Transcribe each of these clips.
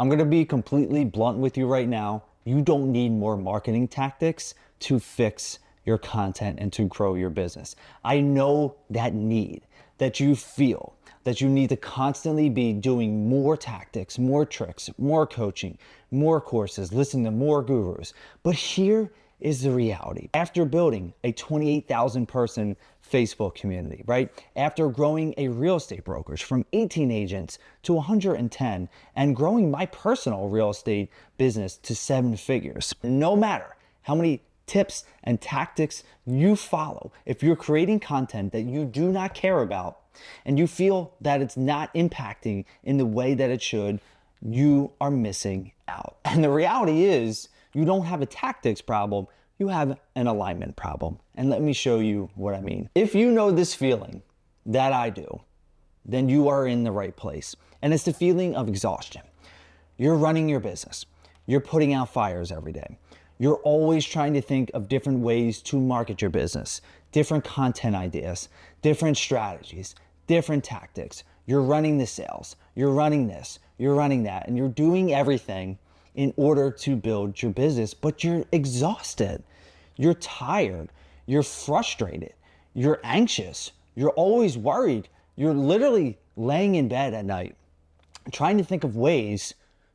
I'm gonna be completely blunt with you right now. You don't need more marketing tactics to fix your content and to grow your business. I know that need that you feel, that you need to constantly be doing more tactics, more tricks, more coaching, more courses, listen to more gurus. But here is the reality. After building a 28,000 person Facebook community, right? After growing a real estate brokerage from 18 agents to 110 and growing my personal real estate business to 7 figures, no matter how many tips and tactics you follow, if you're creating content that you do not care about and you feel that it's not impacting in the way that it should, you are missing out. And the reality is, you don't have a tactics problem, you have an alignment problem. And let me show you what I mean. If you know this feeling that I do, then you are in the right place. And it's the feeling of exhaustion. You're running your business. You're putting out fires every day. You're always trying to think of different ways to market your business, different content ideas, different strategies, different tactics. You're running the sales, you're running this, you're running that, and you're doing everything in order to build your business, but you're exhausted, you're tired, you're frustrated, you're anxious, you're always worried. You're literally laying in bed at night, trying to think of ways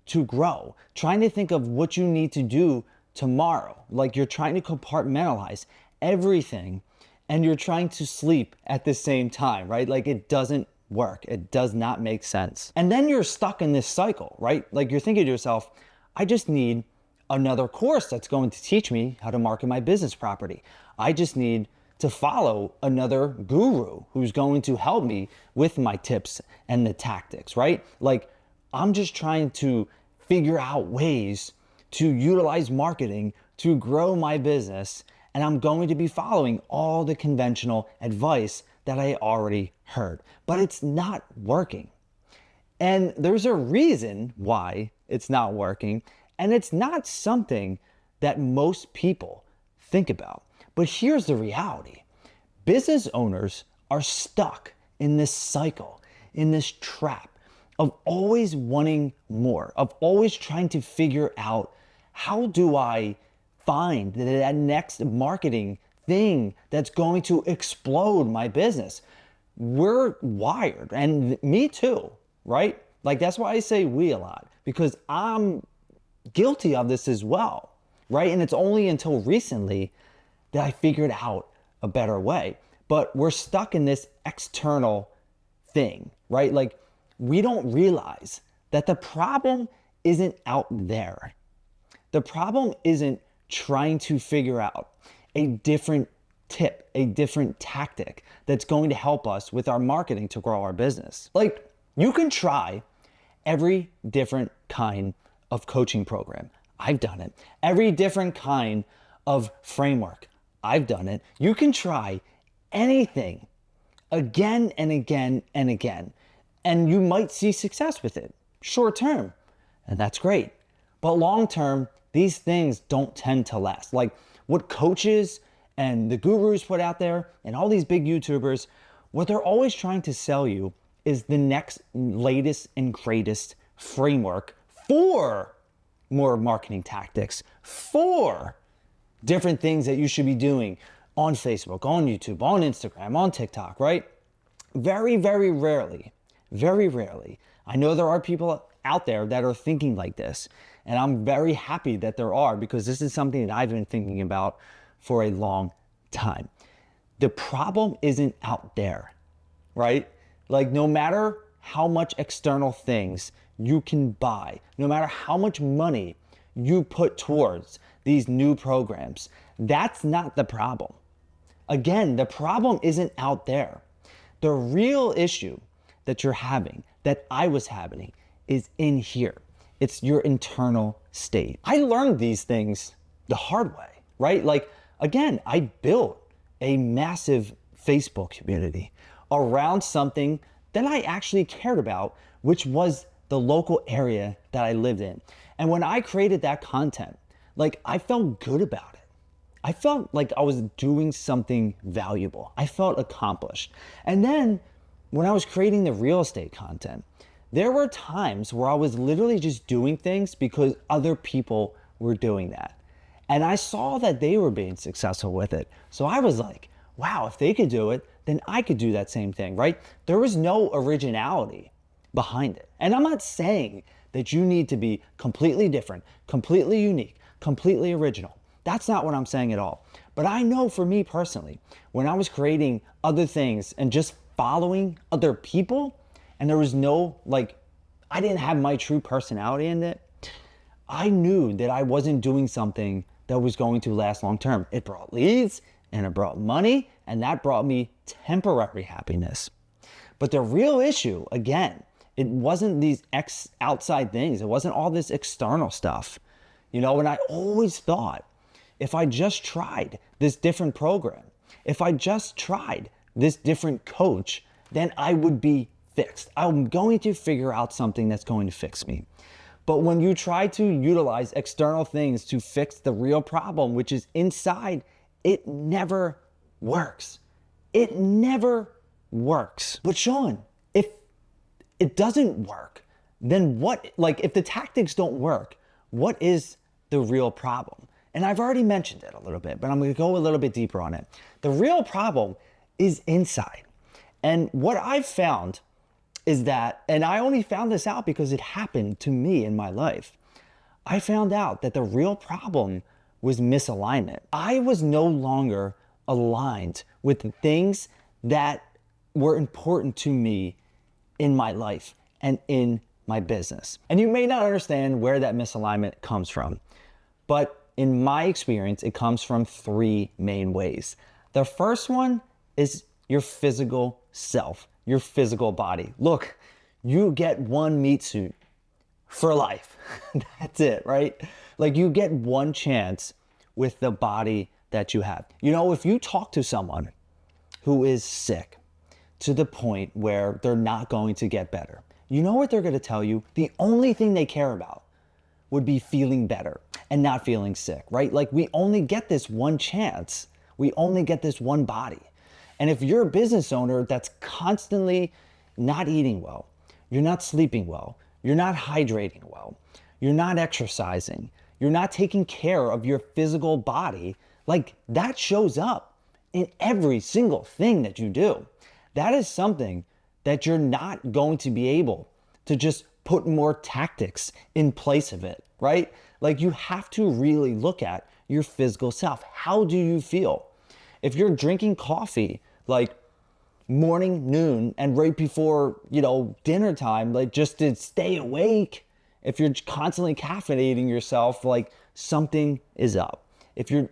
to grow, trying to think of what you need to do tomorrow. Like you're trying to compartmentalize everything and you're trying to sleep at the same time, right? Like it doesn't work. It does not make sense. And then you're stuck in this cycle, right? Like you're thinking to yourself, I just need another course that's going to teach me how to market my business property. I just need to follow another guru who's going to help me with my tips and the tactics, right? Like I'm just trying to figure out ways to utilize marketing to grow my business, and I'm going to be following all the conventional advice that I already heard, but it's not working. And there's a reason why it's not working, and it's not something that most people think about. But here's the reality. Business owners are stuck in this cycle, in this trap of always wanting more, of always trying to figure out, how do I find that next marketing thing that's going to explode my business? We're wired, and me too, right? Like that's why I say we a lot, because I'm guilty of this as well, right? And it's only until recently that I figured out a better way. But we're stuck in this external thing, right? Like we don't realize that the problem isn't out there. The problem isn't trying to figure out a different tip, a different tactic that's going to help us with our marketing to grow our business. Like you can try every different kind of coaching program. I've done it. Every different kind of framework. I've done it. You can try anything again and again and again, and you might see success with it short term, and that's great. But long term, these things don't tend to last. Like what coaches and the gurus put out there and all these big YouTubers, what they're always trying to sell you is the next latest and greatest framework for more marketing tactics, for different things that you should be doing on Facebook, on YouTube, on Instagram, on TikTok, right? Very, very rarely, I know there are people out there that are thinking like this, and I'm very happy that there are, because this is something that I've been thinking about for a long time. The problem isn't out there, right? Like no matter how much external things you can buy, no matter how much money you put towards these new programs, that's not the problem. Again, the problem isn't out there. The real issue that you're having, that I was having, is in here. It's your internal state. I learned these things the hard way, right? Like, again, I built a massive Facebook community around something that I actually cared about, which was the local area that I lived in. And when I created that content, like I felt good about it. I felt like I was doing something valuable. I felt accomplished. And then when I was creating the real estate content, There were times where I was literally just doing things because other people were doing that. And I saw that they were being successful with it. So I was like, wow, if they could do it, then I could do that same thing, right? There was no originality behind it. And I'm not saying that you need to be completely different, completely unique, completely original. That's not what I'm saying at all. But I know for me personally, when I was creating other things and just following other people, and there was no, like, I didn't have my true personality in it, I knew that I wasn't doing something that was going to last long term. It brought leads and it brought money, and that brought me temporary happiness. But the real issue, again, it wasn't these outside things. It wasn't all this external stuff. You know, and I always thought, if I just tried this different program, if I just tried this different coach, then I would be fixed. I'm going to figure out something that's going to fix me. But when you try to utilize external things to fix the real problem, which is inside, it never works. It never works. But Sean, if it doesn't work, then what, like if the tactics don't work, what is the real problem? And I've already mentioned it a little bit, but I'm going to go a little bit deeper on it. The real problem is inside. And what I've found is that, and I only found this out because it happened to me in my life, I found out that the real problem was misalignment. I was no longer aligned with the things that were important to me in my life and in my business. And you may not understand where that misalignment comes from, but in my experience, it comes from three main ways. The first one is your physical self, your physical body. Look, you get one meat suit for life. That's it, right? Like you get one chance with the body that you have. You know, if you talk to someone who is sick to the point where they're not going to get better, you know what they're going to tell you? The only thing they care about would be feeling better and not feeling sick, right? Like we only get this one chance. We only get this one body. And if you're a business owner that's constantly not eating well, you're not sleeping well, you're not hydrating well, you're not exercising, you're not taking care of your physical body, like that shows up in every single thing that you do. That is something that you're not going to be able to just put more tactics in place of it, right? Like you have to really look at your physical self. How do you feel? If you're drinking coffee like morning, noon, and right before, dinner time, like just to stay awake, if you're constantly caffeinating yourself, like something is up. If you're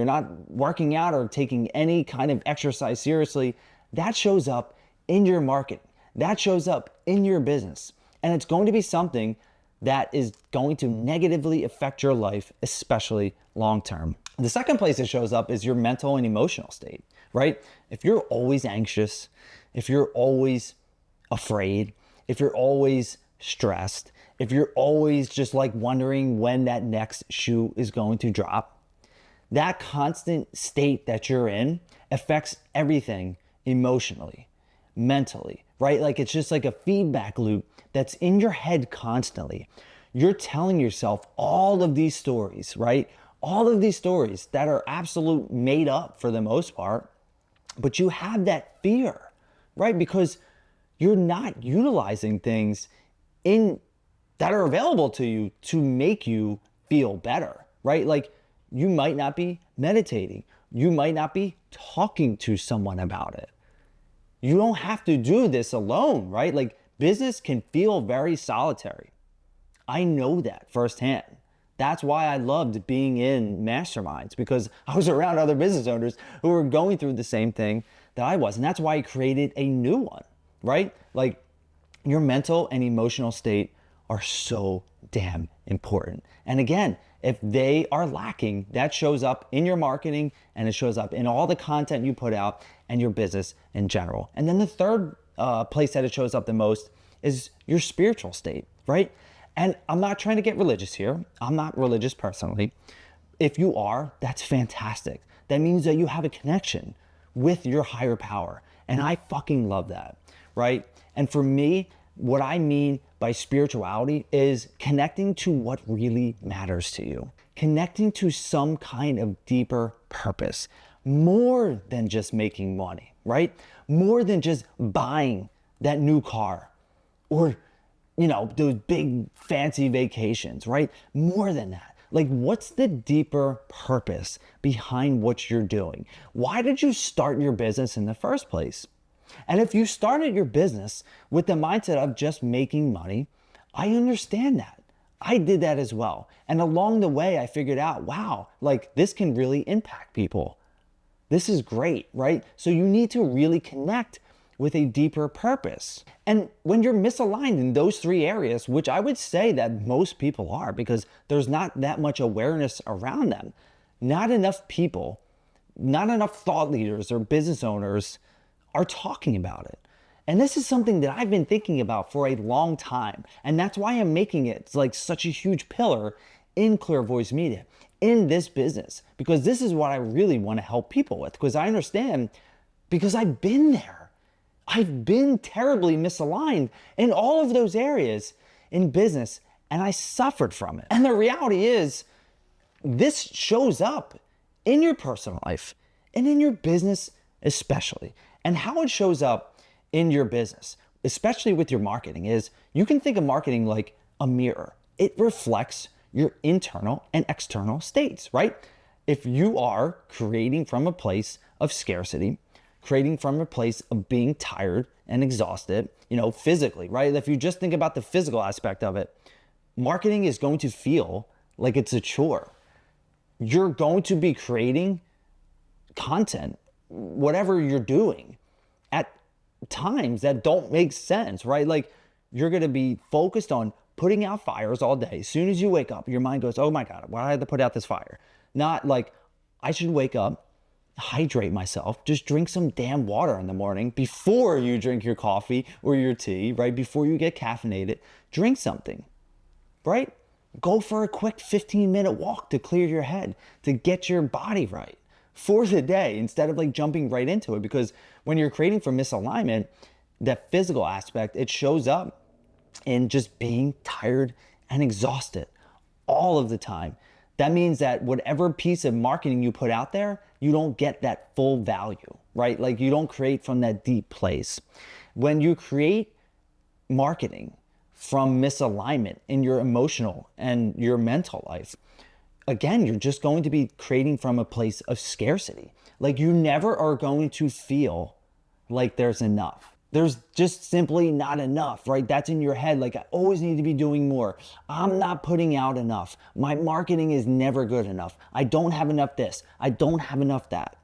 not working out or taking any kind of exercise seriously, that shows up in your market. That shows up in your business. And it's going to be something that is going to negatively affect your life, especially long term. The second place it shows up is your mental and emotional state, right? If you're always anxious, if you're always afraid, if you're always stressed, if you're always just like wondering when that next shoe is going to drop, that constant state that you're in affects everything emotionally, mentally, right? Like it's just like a feedback loop that's in your head constantly. You're telling yourself all of these stories, right? All of these stories that are absolute made up for the most part, but you have that fear, right? Because you're not utilizing things that are available to you to make you feel better, right? Like you might not be meditating. You might not be talking to someone about it. You don't have to do this alone, right? Like business can feel very solitary. I know that firsthand. That's why I loved being in masterminds, because I was around other business owners who were going through the same thing that I was. And that's why I created a new one, right? Like your mental and emotional state are so damn important. And again, if they are lacking, that shows up in your marketing and it shows up in all the content you put out and your business in general. And then the third place that it shows up the most is your spiritual state, right? And I'm not trying to get religious here. I'm not religious personally. If you are, that's fantastic. That means that you have a connection with your higher power. And I fucking love that, right? And for me, what I mean by spirituality is connecting to what really matters to you, connecting to some kind of deeper purpose, more than just making money, right? More than just buying that new car or, those big fancy vacations, right? More than that. Like, what's the deeper purpose behind what you're doing? Why did you start your business in the first place? And if you started your business with the mindset of just making money, I understand that. I did that as well. And along the way, I figured out, wow, like this can really impact people. This is great, right? So you need to really connect with a deeper purpose. And when you're misaligned in those three areas, which I would say that most people are because there's not that much awareness around them, not enough people, not enough thought leaders or business owners are talking about it. And this is something that I've been thinking about for a long time. And that's why I'm making it like such a huge pillar in Clear Voice Media, in this business, because this is what I really want to help people with, because I understand, because I've been there. I've been terribly misaligned in all of those areas in business, and I suffered from it. And the reality is, this shows up in your personal life and in your business especially. And how it shows up in your business, especially with your marketing, is you can think of marketing like a mirror. It reflects your internal and external states, right? If you are creating from a place of scarcity, creating from a place of being tired and exhausted, physically, right? If you just think about the physical aspect of it, marketing is going to feel like it's a chore. You're going to be creating content, whatever you're doing, at times that don't make sense, right? Like you're going to be focused on putting out fires all day. As soon as you wake up, your mind goes, oh my God, why do I have to put out this fire? Not like, I should wake up, hydrate myself, just drink some damn water in the morning before you drink your coffee or your tea, right? Before you get caffeinated, drink something, right? Go for a quick 15-minute walk to clear your head, to get your body right for the day, instead of like jumping right into it. Because when you're creating for misalignment, that physical aspect, it shows up in just being tired and exhausted all of the time. That means that whatever piece of marketing you put out there, you don't get that full value, right? Like you don't create from that deep place. When you create marketing from misalignment in your emotional and your mental life, again, you're just going to be creating from a place of scarcity. Like you never are going to feel like there's enough. There's just simply not enough, right? That's in your head. Like I always need to be doing more. I'm not putting out enough. My marketing is never good enough. I don't have enough this. I don't have enough that,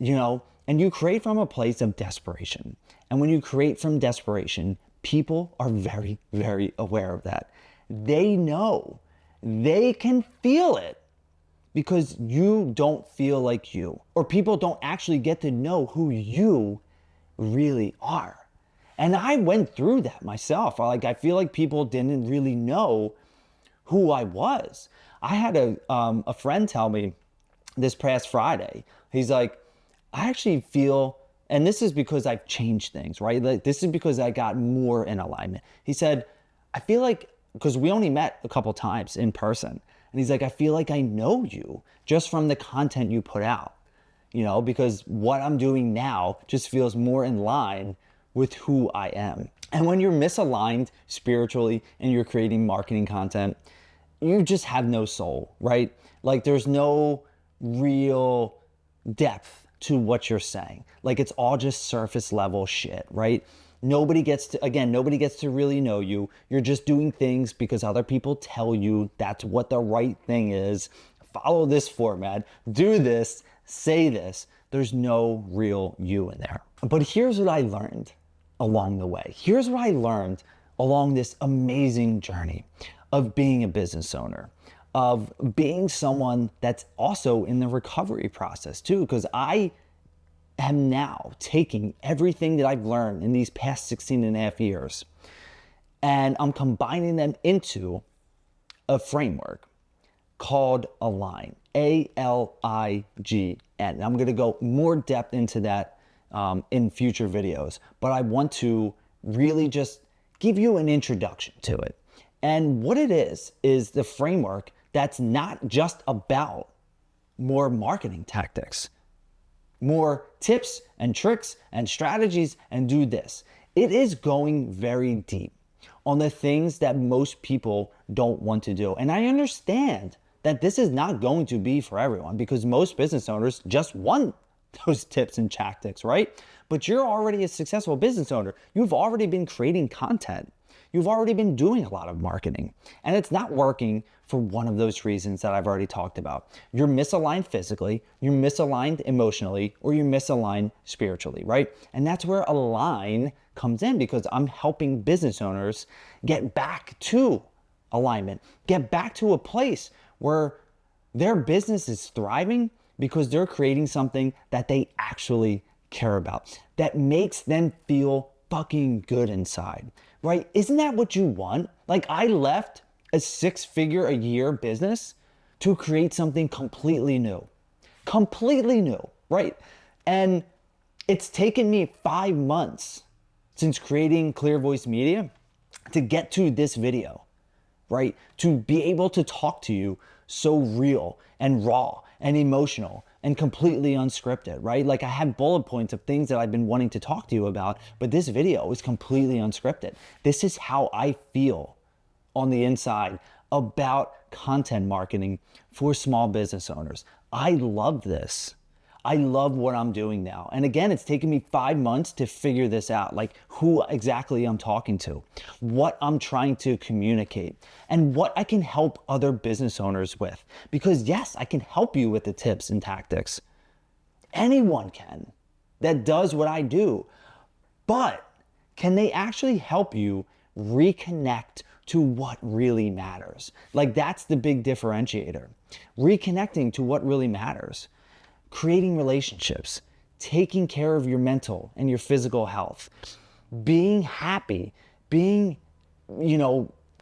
and you create from a place of desperation. And when you create from desperation, people are very, very aware of that. They know, they can feel it because you don't feel like you, or people don't actually get to know who you really are. And I went through that myself. I feel like people didn't really know who I was. I had a friend tell me this past Friday, he's like, I actually feel, and this is because I've changed things, right? Like, this is because I got more in alignment. He said, I feel like, because we only met a couple times in person, and he's like, I feel like I know you just from the content you put out. Because what I'm doing now just feels more in line with who I am. And when you're misaligned spiritually and you're creating marketing content, you just have no soul, right? Like there's no real depth to what you're saying. Like it's all just surface level shit, right? Nobody gets to really know you. You're just doing things because other people tell you that's what the right thing is. Follow this format, do this, say this. There's no real you in there. But here's what I learned along the way. Here's what I learned along this amazing journey of being a business owner, of being someone that's also in the recovery process too, because I am now taking everything that I've learned in these past 16 and a half years, and I'm combining them into a framework called Align, A-L-I-G-N. I'm going to go more depth into that in future videos, but I want to really just give you an introduction to it. And what it is the framework that's not just about more marketing tactics, more tips and tricks and strategies and do this. It is going very deep on the things that most people don't want to do. And I understand that this is not going to be for everyone because most business owners just want those tips and tactics, right? But you're already a successful business owner. You've already been creating content. You've already been doing a lot of marketing, and it's not working for one of those reasons that I've already talked about. You're misaligned physically, you're misaligned emotionally, or you're misaligned spiritually, right? And that's where align comes in, because I'm helping business owners get back to alignment, get back to a place where their business is thriving because they're creating something that they actually care about, that makes them feel fucking good inside, right? Isn't that what you want? Like, I left a 6-figure-a-year business to create something completely new, right? And it's taken me 5 months since creating Clear Voice Media to get to this video, right? To be able to talk to you so real and raw and emotional and completely unscripted, right? Like, I have bullet points of things that I've been wanting to talk to you about, but this video is completely unscripted. This is how I feel on the inside about content marketing for small business owners. I love this. I love what I'm doing now. And again, it's taken me 5 months to figure this out, like who exactly I'm talking to, what I'm trying to communicate, and what I can help other business owners with. Because yes, I can help you with the tips and tactics. Anyone can that does what I do. But can they actually help you reconnect to what really matters? Like, that's the big differentiator. Reconnecting to what really matters. Creating relationships, taking care of your mental and your physical health, being happy, being,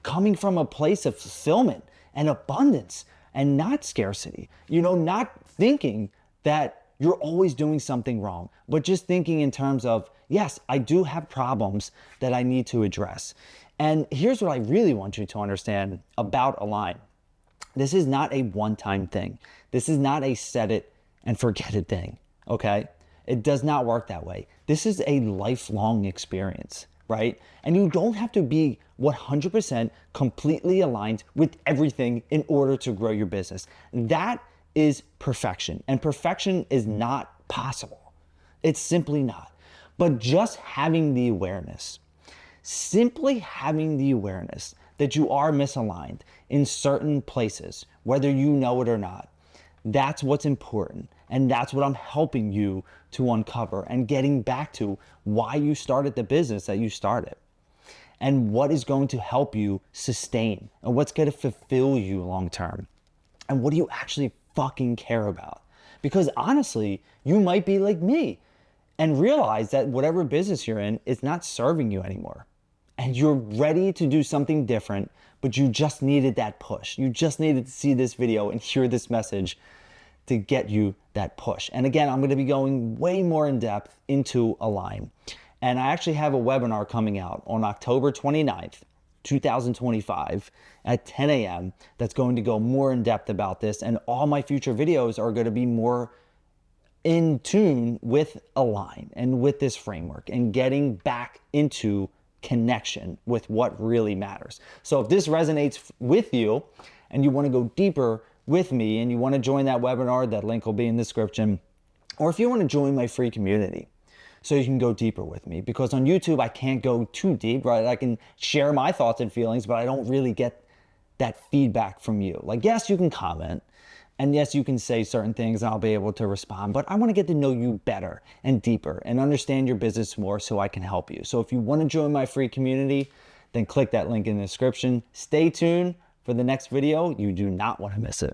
coming from a place of fulfillment and abundance and not scarcity, not thinking that you're always doing something wrong, but just thinking in terms of, yes, I do have problems that I need to address. And here's what I really want you to understand about Align. This is not a one-time thing. This is not a set it and forget it thing, okay? It does not work that way. This is a lifelong experience, right? And you don't have to be 100% completely aligned with everything in order to grow your business. That is perfection, and perfection is not possible. It's simply not. But just having the awareness, simply having the awareness that you are misaligned in certain places, whether you know it or not, that's what's important. And that's what I'm helping you to uncover and getting back to why you started the business that you started and what is going to help you sustain and what's going to fulfill you long term. And what do you actually fucking care about? Because honestly, you might be like me and realize that whatever business you're in is not serving you anymore. And you're ready to do something different, but you just needed that push. You just needed to see this video and hear this message to get you that push. And again, I'm going to be going way more in depth into Align. And I actually have a webinar coming out on October 29th, 2025 at 10 a.m. that's going to go more in depth about this. And all my future videos are going to be more in tune with Align and with this framework and getting back into connection with what really matters. So if this resonates with you and you want to go deeper with me and you want to join that webinar, that link will be in the description. Or if you want to join my free community so you can go deeper with me, because on YouTube I can't go too deep, right? I can share my thoughts and feelings, but I don't really get that feedback from you. Like, yes, you can comment, and yes, you can say certain things and I'll be able to respond, but I want to get to know you better and deeper and understand your business more so I can help you. So if you want to join my free community, then click that link in the description. Stay tuned for the next video. You do not want to miss it.